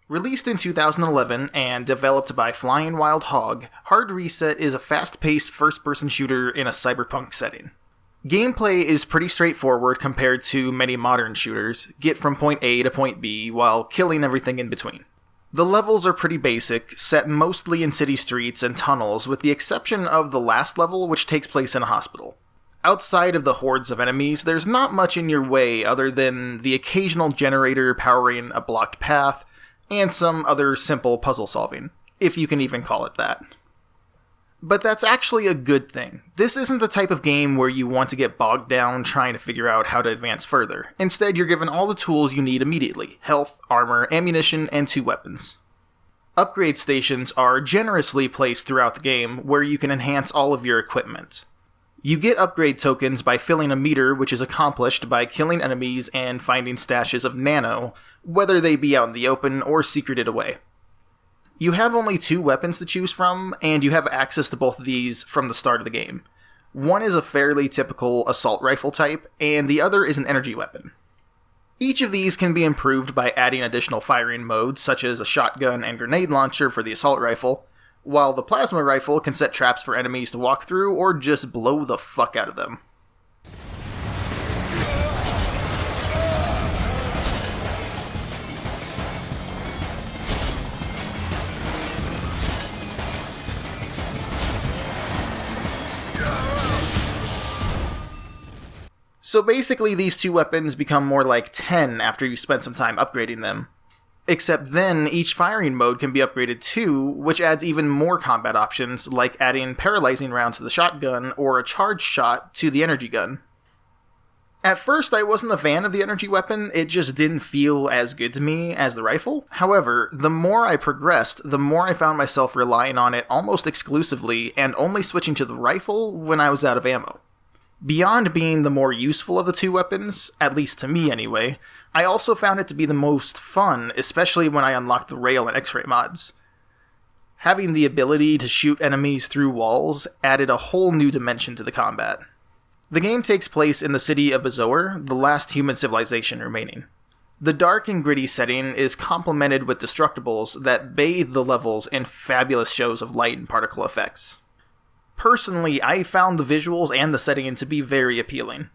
Released in 2011 and developed by Flying Wild Hog, Hard Reset is a fast-paced first-person shooter in a cyberpunk setting. Gameplay is pretty straightforward compared to many modern shooters. Get from point A to point B while killing everything in between. The levels are pretty basic, set mostly in city streets and tunnels with the exception of the last level, which takes place in a hospital. Outside of the hordes of enemies, there's not much in your way other than the occasional generator powering a blocked path, and some other simple puzzle solving, if you can even call it that. But that's actually a good thing. This isn't the type of game where you want to get bogged down trying to figure out how to advance further. Instead, you're given all the tools you need immediately: health, armor, ammunition, and 2 weapons. Upgrade stations are generously placed throughout the game where you can enhance all of your equipment. You get upgrade tokens by filling a meter, which is accomplished by killing enemies and finding stashes of nano, whether they be out in the open or secreted away. You have only 2 weapons to choose from, and you have access to both of these from the start of the game. One is a fairly typical assault rifle type, and the other is an energy weapon. Each of these can be improved by adding additional firing modes, such as a shotgun and grenade launcher for the assault rifle, while the plasma rifle can set traps for enemies to walk through or just blow the fuck out of them. So basically these 2 weapons become more like 10 after you spend some time upgrading them. Except then, each firing mode can be upgraded too, which adds even more combat options, like adding paralyzing rounds to the shotgun or a charged shot to the energy gun. At first, I wasn't a fan of the energy weapon, it just didn't feel as good to me as the rifle. However, the more I progressed, the more I found myself relying on it almost exclusively, and only switching to the rifle when I was out of ammo. Beyond being the more useful of the 2 weapons, at least to me anyway, I also found it to be the most fun, especially when I unlocked the rail and X-ray mods. Having the ability to shoot enemies through walls added a whole new dimension to the combat. The game takes place in the city of Bazoer, the last human civilization remaining. The dark and gritty setting is complemented with destructibles that bathe the levels in fabulous shows of light and particle effects. Personally, I found the visuals and the setting to be very appealing.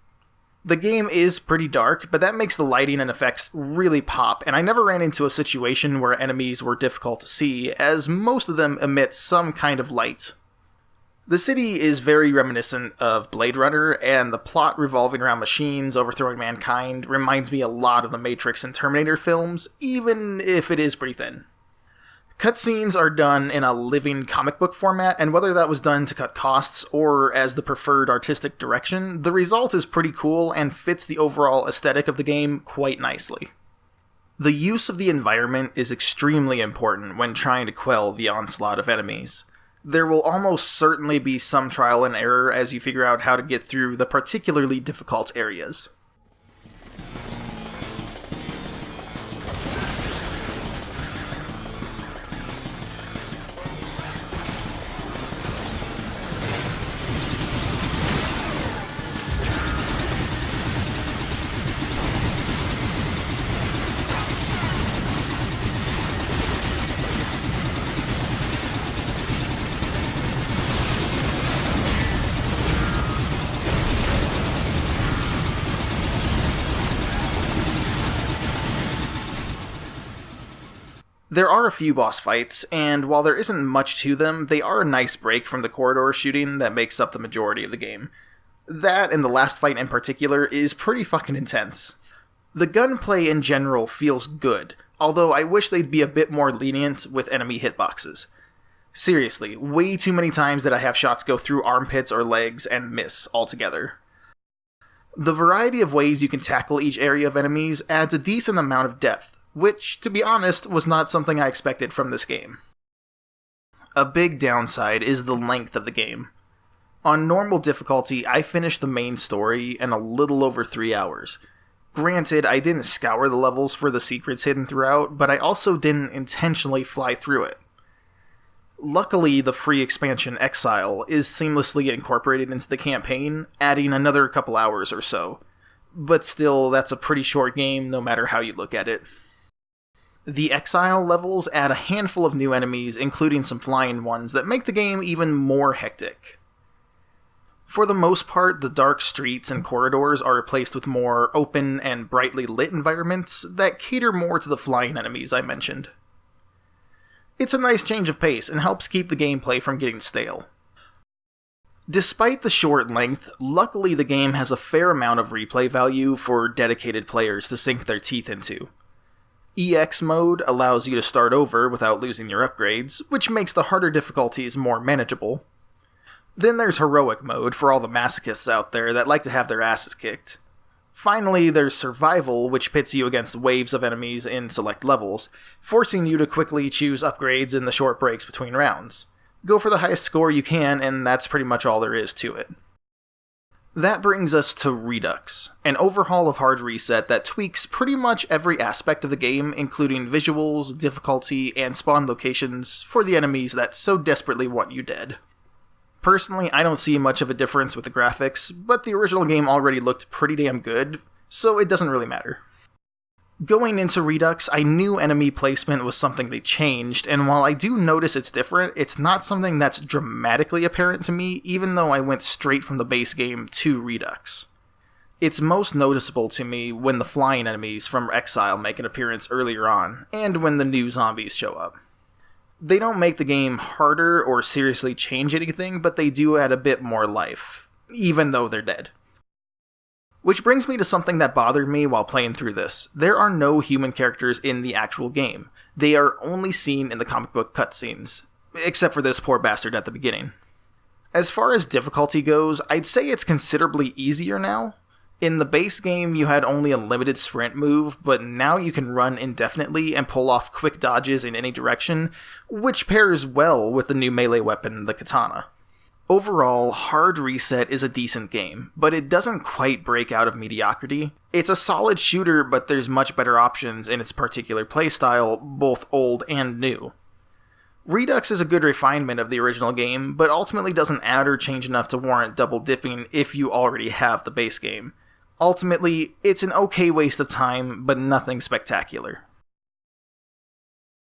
The game is pretty dark, but that makes the lighting and effects really pop, and I never ran into a situation where enemies were difficult to see, as most of them emit some kind of light. The city is very reminiscent of Blade Runner, and the plot revolving around machines overthrowing mankind reminds me a lot of the Matrix and Terminator films, even if it is pretty thin. Cutscenes are done in a living comic book format, and whether that was done to cut costs or as the preferred artistic direction, the result is pretty cool and fits the overall aesthetic of the game quite nicely. The use of the environment is extremely important when trying to quell the onslaught of enemies. There will almost certainly be some trial and error as you figure out how to get through the particularly difficult areas. There are a few boss fights, and while there isn't much to them, they are a nice break from the corridor shooting that makes up the majority of the game. That, and the last fight in particular, is pretty fucking intense. The gunplay in general feels good, although I wish they'd be a bit more lenient with enemy hitboxes. Seriously, way too many times did I have shots go through armpits or legs and miss altogether. The variety of ways you can tackle each area of enemies adds a decent amount of depth, which, to be honest, was not something I expected from this game. A big downside is the length of the game. On normal difficulty, I finished the main story in a little over 3 hours. Granted, I didn't scour the levels for the secrets hidden throughout, but I also didn't intentionally fly through it. Luckily, the free expansion Exile is seamlessly incorporated into the campaign, adding another couple hours or so. But still, that's a pretty short game no matter how you look at it. The Exile levels add a handful of new enemies, including some flying ones, that make the game even more hectic. For the most part, the dark streets and corridors are replaced with more open and brightly lit environments that cater more to the flying enemies I mentioned. It's a nice change of pace and helps keep the gameplay from getting stale. Despite the short length, luckily the game has a fair amount of replay value for dedicated players to sink their teeth into. EX mode allows you to start over without losing your upgrades, which makes the harder difficulties more manageable. Then there's heroic mode for all the masochists out there that like to have their asses kicked. Finally, there's survival, which pits you against waves of enemies in select levels, forcing you to quickly choose upgrades in the short breaks between rounds. Go for the highest score you can, and that's pretty much all there is to it. That brings us to Redux, an overhaul of Hard Reset that tweaks pretty much every aspect of the game, including visuals, difficulty, and spawn locations for the enemies that so desperately want you dead. Personally, I don't see much of a difference with the graphics, but the original game already looked pretty damn good, so it doesn't really matter. Going into Redux, I knew enemy placement was something they changed, and while I do notice it's different, it's not something that's dramatically apparent to me, even though I went straight from the base game to Redux. It's most noticeable to me when the flying enemies from Exile make an appearance earlier on, and when the new zombies show up. They don't make the game harder or seriously change anything, but they do add a bit more life, even though they're dead. Which brings me to something that bothered me while playing through this. There are no human characters in the actual game. They are only seen in the comic book cutscenes, except for this poor bastard at the beginning. As far as difficulty goes, I'd say it's considerably easier now. In the base game, you had only a limited sprint move, but now you can run indefinitely and pull off quick dodges in any direction, which pairs well with the new melee weapon, the katana. Overall, Hard Reset is a decent game, but it doesn't quite break out of mediocrity. It's a solid shooter, but there's much better options in its particular playstyle, both old and new. Redux is a good refinement of the original game, but ultimately doesn't add or change enough to warrant double dipping if you already have the base game. Ultimately, it's an okay waste of time, but nothing spectacular.